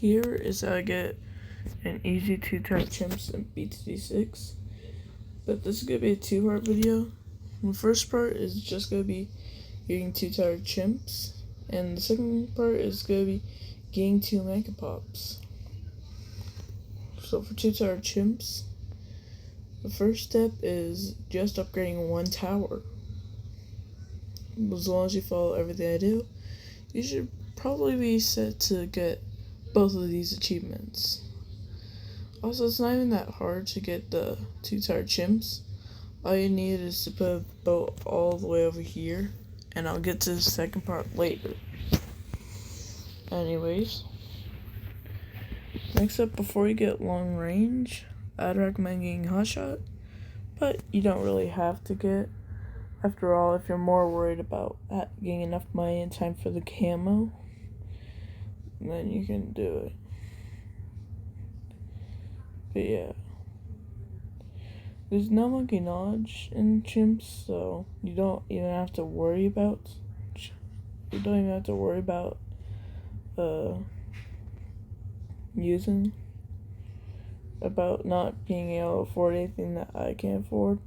Here is how I get an easy 2-tire chimps in BTD6. But this is going to be a 2-part video. The first part is just going to be getting 2-tire chimps. And the second part is going to be getting 2 Megapops. So for 2-tire chimps, the first step is just upgrading 1 tower. As long as you follow everything I do, you should probably be set to get both of these achievements. Also, it's not even that hard to get the 2-tire chimps. All you need is to put a boat all the way over here, and I'll get to the second part later. Anyways, next up, before you get long range, I'd recommend getting Hotshot, but you don't really have to get. After all, if you're more worried about getting enough money in time for the camo, then you can do it. But yeah, there's no monkey knowledge in chimps, so you don't even have to worry about using about not being able to afford anything that I can't afford.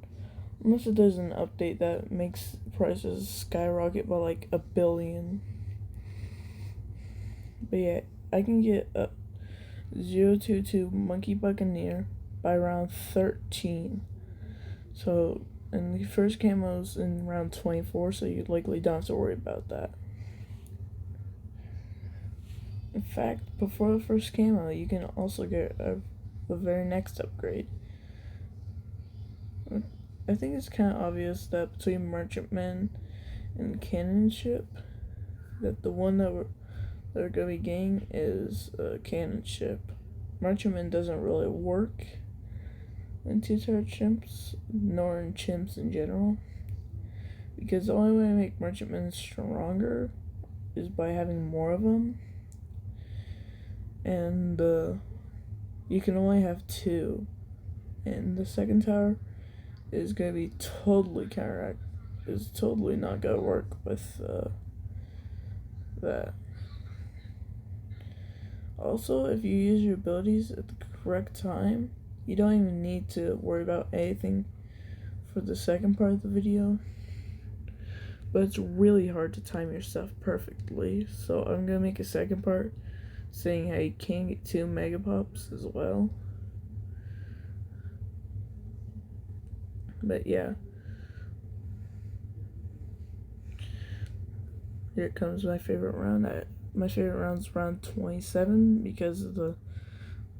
Unless there's an update that makes prices skyrocket by like $1 billion. But yeah, I can get a 022 Monkey Buccaneer by round 13. So, and the first camo's in round 24, so you likely don't have to worry about that. In fact, before the first camo, you can also get the very next upgrade. I think it's kind of obvious that between Merchantman and Cannon Ship, that the one that we're going to be getting is Cannon Ship. Merchantman doesn't really work in 2-tire chimps, nor in chimps in general, because the only way to make Merchantman stronger is by having more of them, and you can only have 2, and the second tower is going to be totally totally not going to work with that. Also, if you use your abilities at the correct time, you don't even need to worry about anything for the second part of the video. But it's really hard to time your stuff perfectly, so I'm going to make a second part saying how you can get 2 Megapops as well. But yeah, here comes my favorite round. My favorite round's round 27 because of the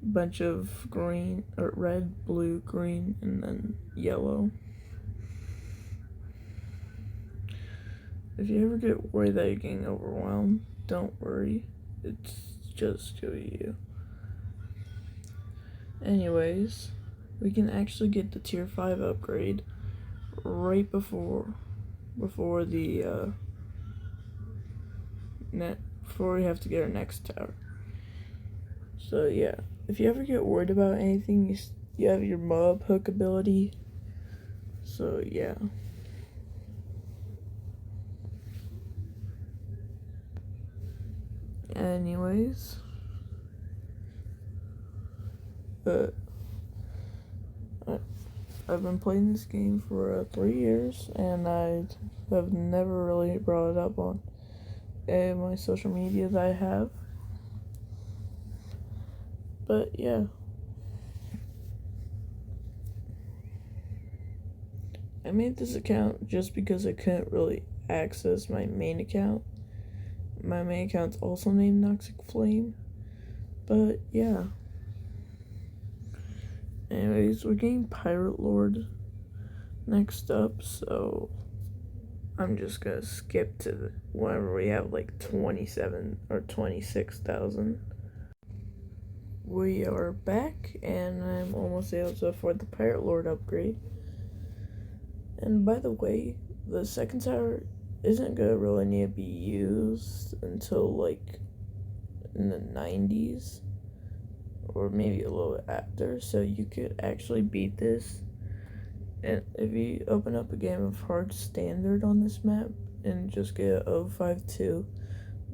bunch of green, or red, blue, green, and then yellow. If you ever get worried that you're getting overwhelmed, don't worry. It's just you. Anyways, we can actually get the tier 5 upgrade right before we have to get our next tower. So yeah, if you ever get worried about anything, you have your mob hook ability. So yeah. Anyways, I've been playing this game for 3 years, and I have never really brought it up on my social media that I have. But yeah, I made this account just because I couldn't really access my main account. My main account's also named Noxic Flame. But yeah. Anyways, we're getting Pirate Lord next up, so I'm just gonna skip to whenever we have like 27 or 26,000. We are back, and I'm almost able to afford the Pirate Lord upgrade. And by the way, the second tower isn't gonna really need to be used until like in the 90s. Or maybe a little bit after, so you could actually beat this. And if you open up a game of hard standard on this map and just get a 052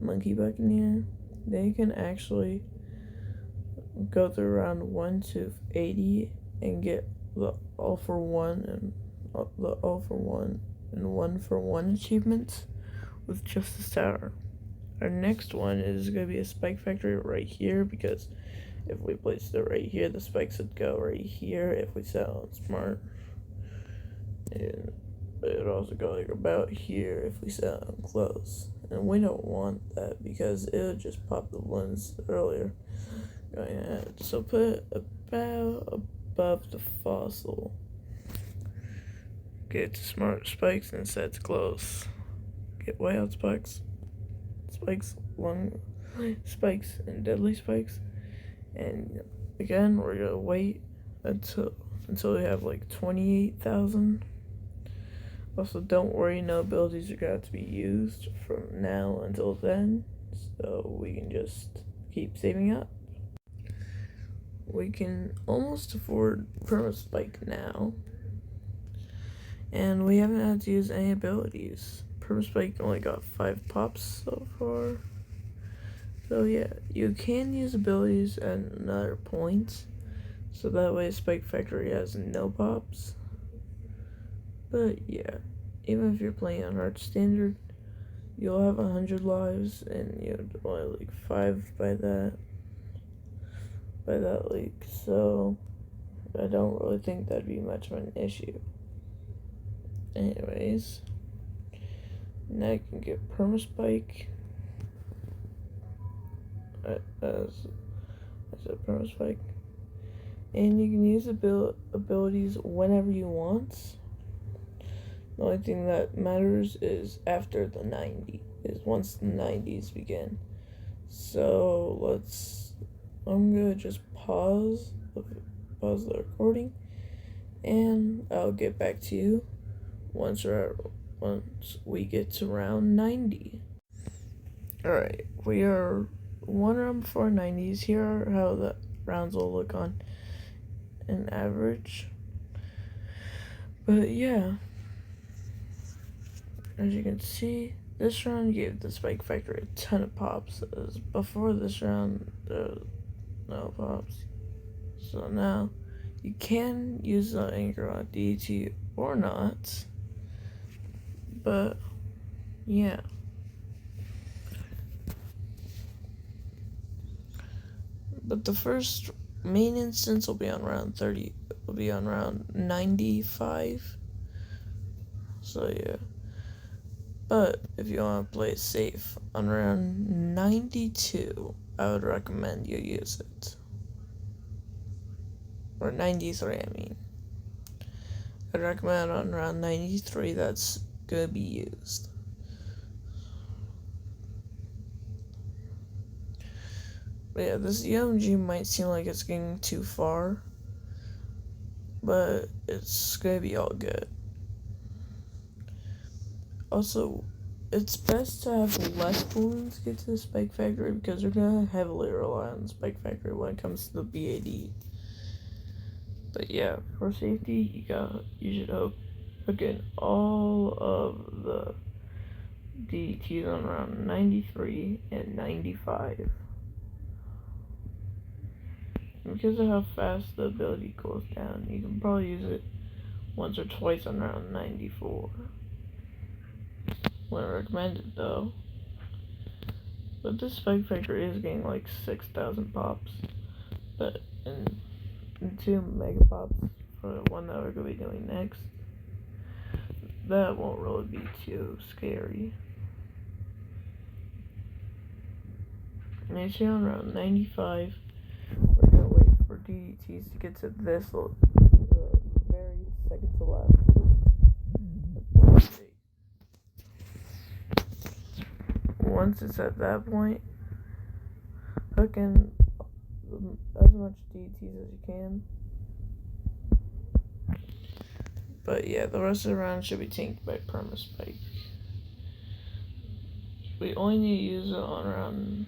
Monkey Buccaneer, then you can actually go through round 1 to 80 and get the all for one and the all for one and 1-for-1 achievements with Justice Tower. Our next one is going to be a spike factory right here, because if we placed it right here, the spikes would go right here if we set on smart. And it would also go like about here if we set on close. And we don't want that because it would just pop the ones earlier going ahead. So put about above the fossil. Get to smart spikes and set to close. Get way out spikes. Long spikes and deadly spikes. And again, we're gonna wait until we have like 28,000. Also, don't worry, no abilities are going to be used from now until then, so we can just keep saving up. We can almost afford Perma Spike now, and we haven't had to use any abilities. Perma Spike only got 5 pops so far. So yeah, you can use abilities at another point, so that way Spike Factory has no pops. But yeah, even if you're playing on hard standard, you'll have 100 lives, and you'd only like 5 by that leak. So I don't really think that'd be much of an issue. Anyways, now you can get Perma Spike. As I said, Perma Spike, and you can use abilities whenever you want. The only thing that matters is after the 90, is once the 90s begin. So I'm gonna just pause the recording, and I'll get back to you once we get to round 90. Alright, we are 1 round before 90s. Here are how the rounds will look on an average. But yeah, as you can see, this round gave the Spike Factory a ton of pops. As before this round, there was no pops. So now, you can use the anchor on DT or not. But yeah. But the first main instance will be on round 30. Will be on round 95. So yeah. But if you want to play it safe, on round 92, I would recommend you use it. Or 93, I mean. I'd recommend on round 93 that's gonna be used. But yeah, this EMG might seem like it's getting too far, but it's gonna be all good. Also, it's best to have less balloons get to the Spike Factory, because they're gonna heavily rely on the Spike Factory when it comes to the BAD. But yeah, for safety, you should hook in all of the DTs on around 93 and 95. Because of how fast the ability cools down, you can probably use it once or twice on round 94. Wouldn't recommend it though. But this Spike Factory is getting like 6,000 pops. But in 2 Megapops for the one that we're going to be doing next, that won't really be too scary. And you see on round 95, we're going to wait for DDTs to get to this the very second to last. Once it's at that point, hook in as much DTs as you can. But yeah, the rest of the round should be tanked by Perma Spike. We only need to use it on around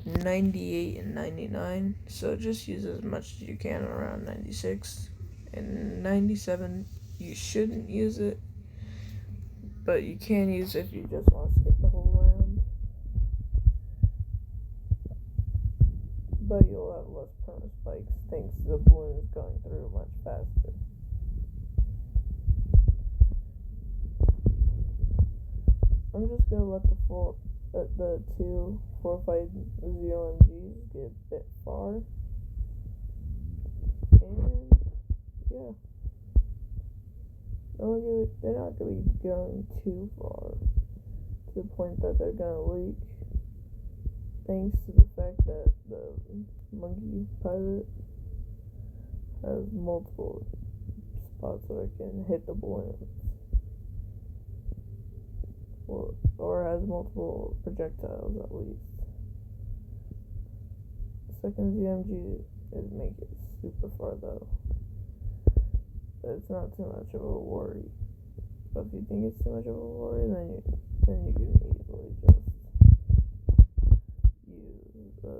98 and 99, so just use as much as you can around 96. And 97, you shouldn't use it, but you can use it if you just want to skip the whole round. but you'll have less perma spikes thanks to the balloons going through much faster. I'm just gonna let the two 450 MGs get a bit far, and yeah, they're not gonna be going too far to the point that they're gonna leak. Thanks to the fact that the monkey pirate has multiple spots where it can hit the balloons, or has multiple projectiles at least. The second ZMG is make it super far though, but it's not too much of a worry. But if you think it's too much of a worry, then you can easily just use the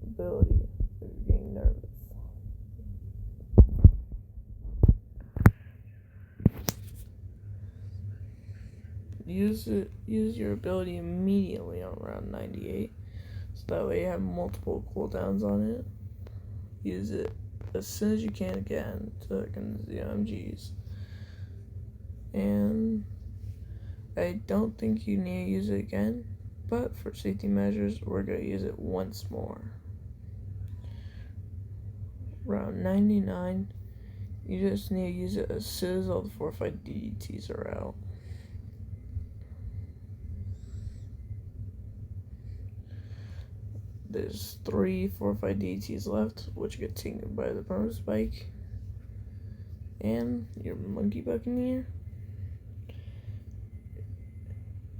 ability if you're getting nervous. Use your ability immediately on round 98, so that way you have multiple cooldowns on it. Use it as soon as you can again to the MGs. And I don't think you need to use it again, but for safety measures, we're going to use it once more. Round 99, you just need to use it as soon as all the 4-5 DDTs are out. There's 3 4-5 DDTs left, which get taken by the perma spike. And your monkey buccaneer.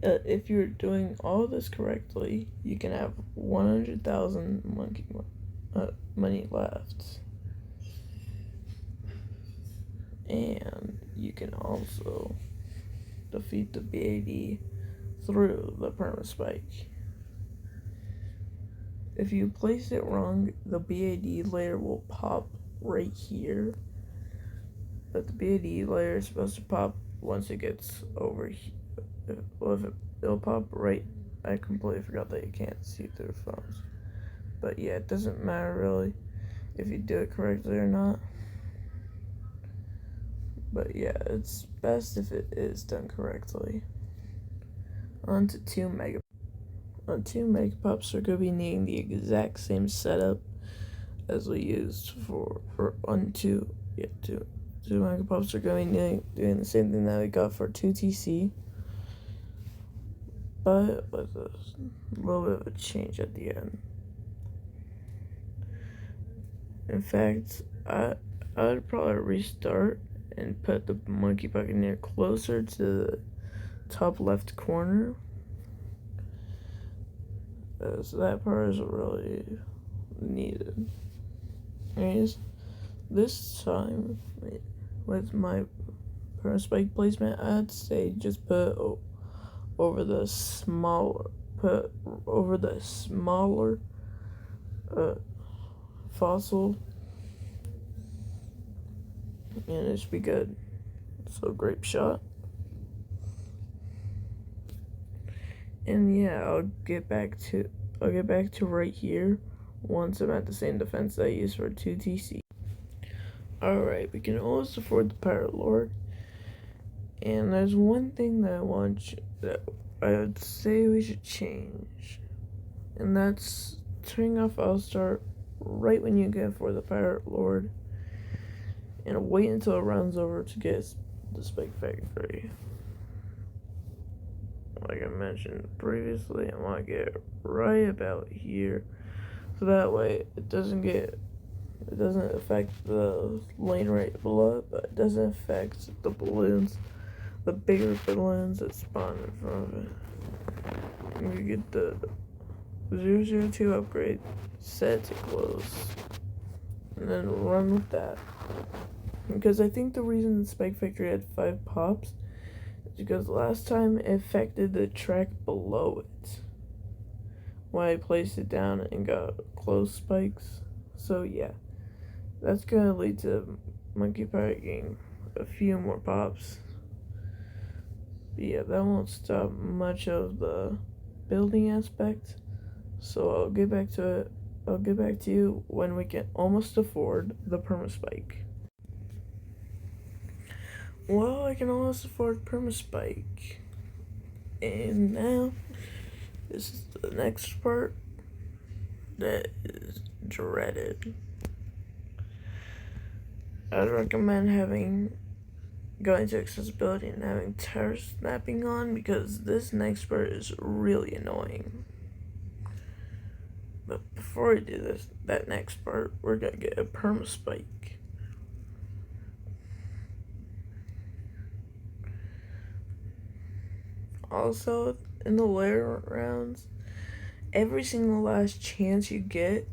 If you're doing all this correctly, you can have 100,000 monkey money left. And you can also defeat the BAD through the perma spike. If you place it wrong, the BAD layer will pop right here. But the BAD layer is supposed to pop once it gets over here. Well, it'll pop right. I completely forgot that you can't see through phones. But yeah, it doesn't matter really if you do it correctly or not. But yeah, it's best if it is done correctly. On to 2 Megapops. On 2 Megapops, we're going to be needing the exact same setup as we used on 2 Megapops are going to be doing the same thing that we got for 2TC, but with a little bit of a change at the end. In fact, I'd probably restart and put the monkey buccaneer closer to the top left corner, as that part is really needed. Anyways, this time with my perma spike placement, I'd say just put over the smaller fossil, and it should be good. So grape shot. And yeah, I'll get back to right here once I'm at the same defense I used for 2TC. Alright, we can almost afford the Pirate Lord. And there's one thing that I would say we should change. And that's turning off All-Star right when you get for the Pirate Lord. And wait until it runs over to get the Spike Factory. Like I mentioned previously, I want to get right about here, so that way it doesn't affect the lane right below it, but it doesn't affect the balloons, the bigger balloons that spawn in front of it. And you get the 002 upgrade, set to close, and then run with that. Because I think the reason the Spike Factory had 5 pops because last time it affected the track below it when I placed it down and got close spikes. So yeah, that's gonna lead to Monkey Pirate getting a few more pops. But yeah, that won't stop much of the building aspect, so I'll get back to it I'll get back to you when we can almost afford the permaspike. Well, I can almost afford permaspike. And now, this is the next part that is dreaded. I'd recommend going to accessibility and having tire snapping on, because this next part is really annoying. But before we do that next part, we're gonna get a permaspike. Also, in the layer rounds, every single last chance you get,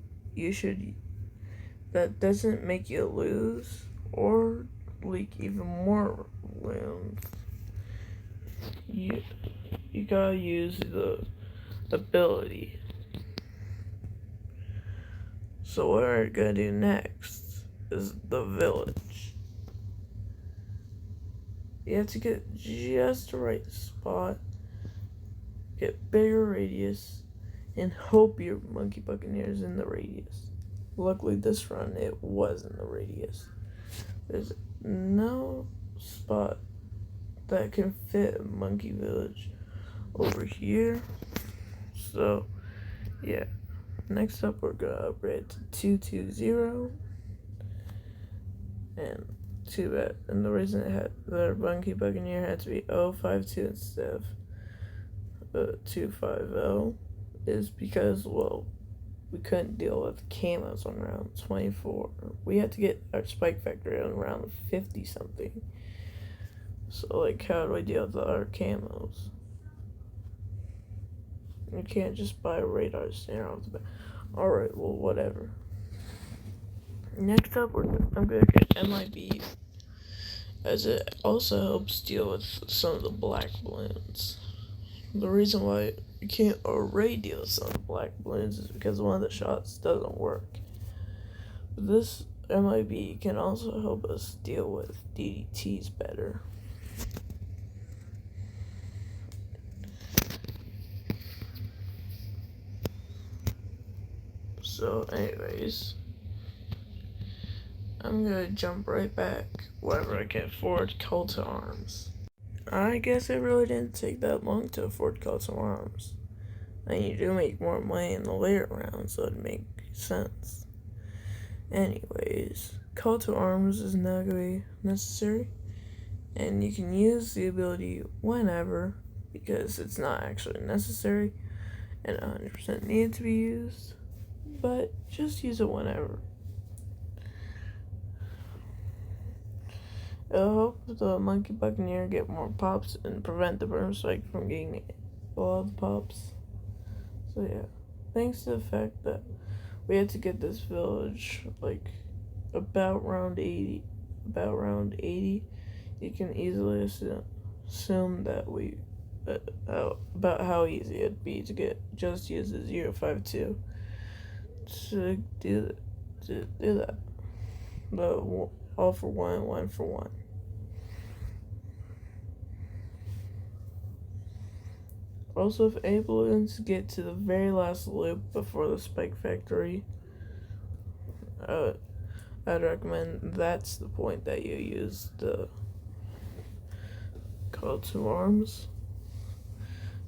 that doesn't make you lose or leak even more balloons. You gotta use the ability. So what we're gonna do next is the village. You have to get just the right spot, get bigger radius, and hope your monkey buccaneer is in the radius. Luckily this run it was in the radius. There's no spot that can fit a monkey village over here. So yeah. Next up we're gonna upgrade to 220. And too bad. And the reason the monkey buccaneer had to be 052 instead of 250 is because, well, we couldn't deal with camos on round 24. We had to get our spike factory on round 50 something. So like, how do we deal with our camos? You can't just buy a radar snare off the bat. Alright, well, whatever. Next up, I'm gonna get MIB, as it also helps deal with some of the black balloons. The reason why you can't already deal with some of the black balloons is because one of the shots doesn't work. But this MIB can also help us deal with DDTs better. So anyways, I'm gonna jump right back wherever I can afford call to arms. I guess it really didn't take that long to afford call to arms. And you do make more money in the later rounds, so it'd make sense. Anyways, call to arms is now going to be necessary, and you can use the ability whenever, because it's not actually necessary and 100% needed to be used, but just use it whenever. It'll help the monkey buccaneer get more pops and prevent the permaspike from getting all the pops. So yeah, thanks to the fact that we had to get this village like about round 80, you can easily assume that about how easy it'd be to just use the 052 to do that. The all for one for one. Also, if any balloons get to the very last loop before the spike factory, I'd recommend that's the point that you use the call to arms.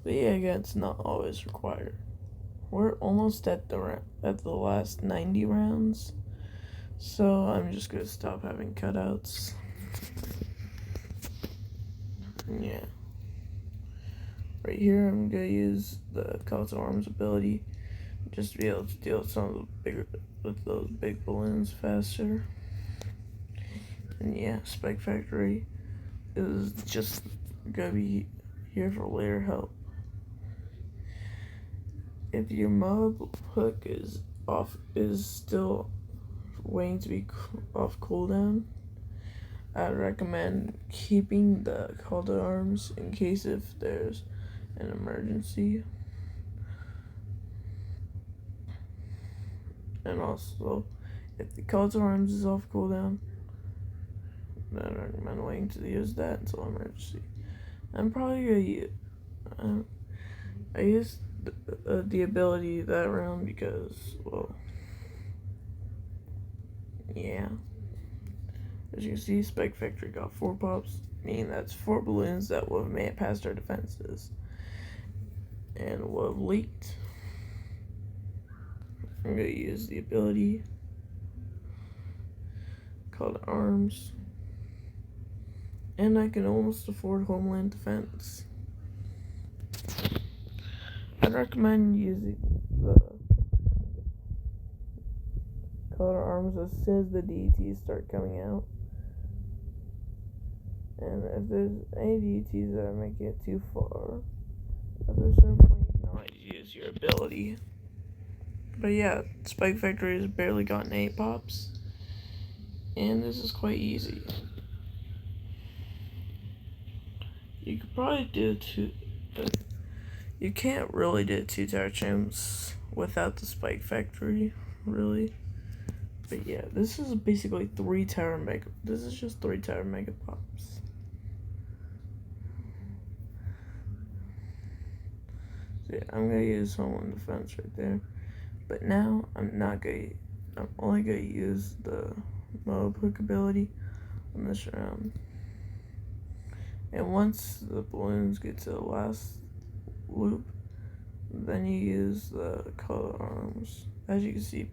But yeah, again, it's not always required. We're almost at the last 90 rounds, so I'm just gonna stop having cutouts. Yeah. Right here, I'm gonna use the call to arms ability just to be able to deal with those big balloons faster. And yeah, spike factory is just gonna be here for later help. If your mob hook is still waiting to be off cooldown, I'd recommend keeping the call to arms in case if there's an emergency. And also, if the call to arms is off cooldown, then I recommend waiting to use that until emergency. I'm probably gonna use I used the ability that round because, well, yeah. As you can see, Spike Factory got 4 pops, meaning that's 4 balloons that would have made it past our defenses and would have leaked. I'm going to use the ability called Arms, and I can almost afford Homeland Defense. I'd recommend using the called Arms as soon as the DETs start coming out. And if there's any DETs that are making it too far, at a certain point you can always use your ability. But yeah, Spike Factory has barely gotten 8 pops, and this is quite easy. You could probably do 2, but you can't really do 2 tower chimps without the Spike Factory, really. But yeah, this is basically 3 tower mega. This is just 3 tower Megapops. So yeah, I'm gonna use Homeland Defense right there. But now I'm only gonna use the Megapops ability on this round. And once the balloons get to the last loop, then you use the color Arms. As you can see,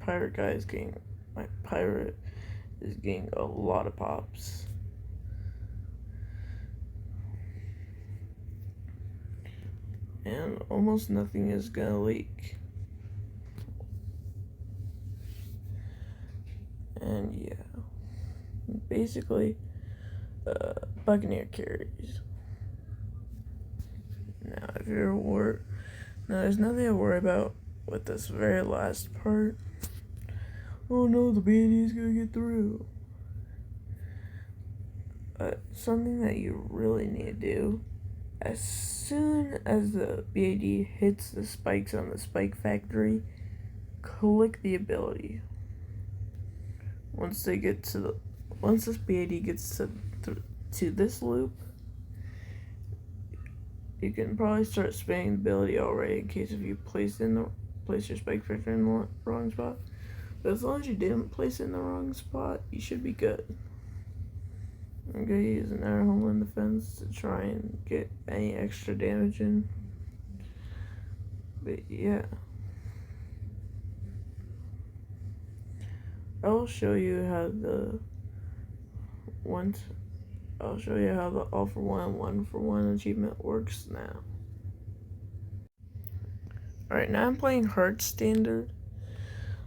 my pirate is getting a lot of pops. And almost nothing is gonna leak. And yeah, basically, Buccaneer carries. Now, if you're there's nothing to worry about with this very last part. Oh no, the BAD is gonna get through. Something that you really need to do, as soon as the BAD hits the spikes on the Spike Factory, click the ability. Once this BAD gets to this loop, you can probably start spamming the ability already in case if you place your Spike Factory in the wrong spot. But as long as you didn't place it in the wrong spot, you should be good. I'm gonna use another Homeland Defense to try and get any extra damage in. But yeah, I'll show you how the all for one, 1 for 1 achievement works now. Alright, now I'm playing hard standard.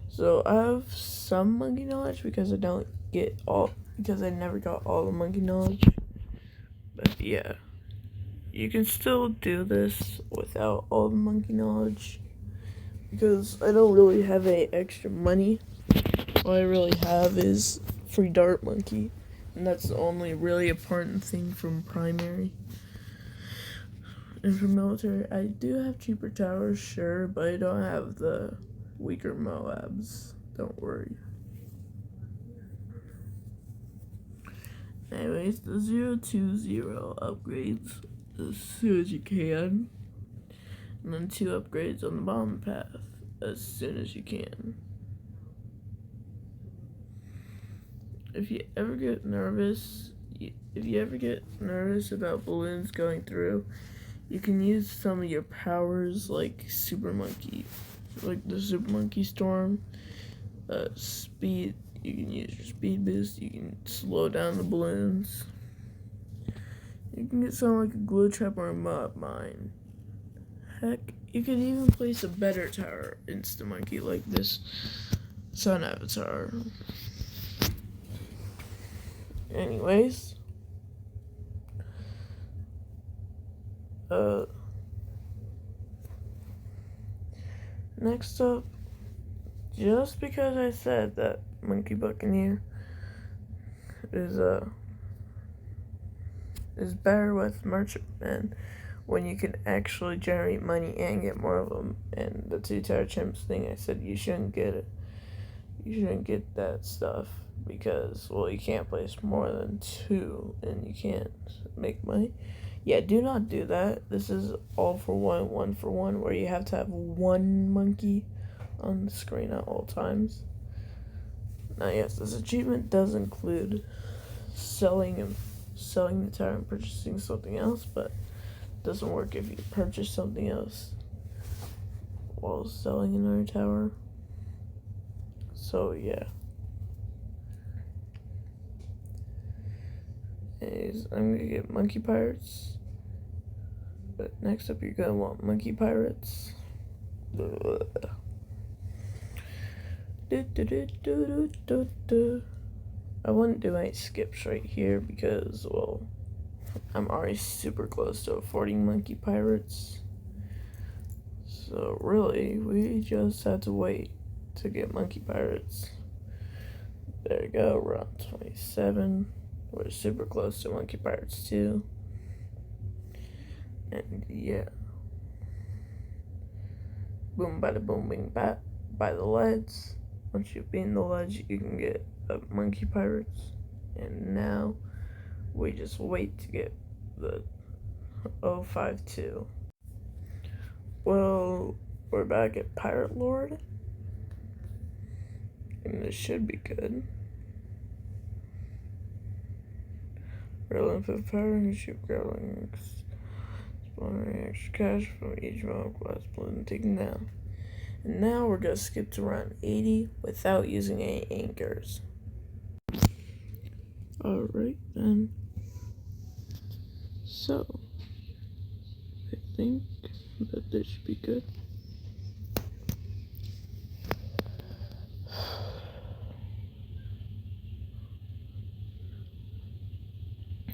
So I have some monkey knowledge because I never got all the monkey knowledge. But yeah, you can still do this without all the monkey knowledge because I don't really have any extra money. All I really have is free dart monkey, and that's the only really important thing from primary. And from military, I do have cheaper towers, sure, but I don't have the weaker Moabs. Don't worry. Anyways, the 020 upgrades as soon as you can. And then 2 upgrades on the bomb path as soon as you can. If you ever get nervous about balloons going through, you can use some of your powers like Super Monkey, like the Super Monkey Storm, speed. You can use your speed boost. You can slow down the balloons. You can get something like a glue trap or a mob mine. Heck, you could even place a better tower insta monkey like this sun avatar. Anyways, next up, just because I said that Monkey Buccaneer is better with merchantmen when you can actually generate money and get more of them. And the 2 tower chimps thing, I said you shouldn't get it. You shouldn't get that stuff because, well, you can't place more than 2 and you can't make money. Yeah, do not do that. This is all for 1, 1 for 1, where you have to have 1 monkey on the screen at all times. Now, yes, this achievement does include selling the tower and purchasing something else, but it doesn't work if you purchase something else while selling another tower. So yeah. Anyways, I'm gonna get monkey pirates. But next up, you're gonna want monkey pirates. I wouldn't do any skips right here because, well, I'm already super close to affording monkey pirates. So really, we just had to wait to get monkey pirates. There you go, we're on 27. We're super close to monkey pirates too. And yeah. Boom, bada boom, bing, bat. By the leads. Once you beat the ledge, you can get monkey pirates. And now we just wait to get the 052. Well, we're back at Pirate Lord. And this should be good. Rolling for power and ship growling. Spawning extra cash from each round class split and taken down. And now we're gonna skip to round 80 without using any anchors. Alright then. So I think that this should be good.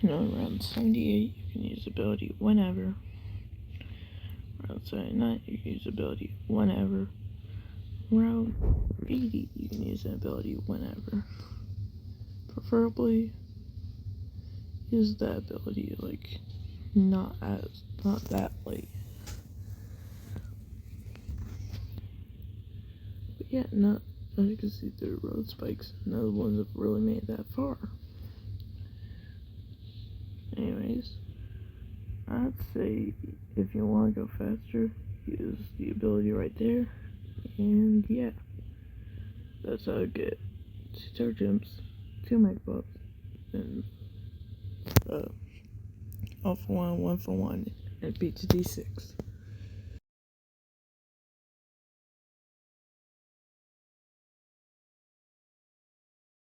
Now round 78 you can use ability whenever. Round 79 you can use ability whenever. Round 80 you can use an ability whenever. Preferably use that ability like not that late. But yeah, as you can see through road spikes, none of the ones have really made that far. Anyways, I'd say if you want to go faster, use the ability right there. And yeah, that's how I get 2 star gems, 2 Megapops, and all for one, 1 for 1, and beat to D6.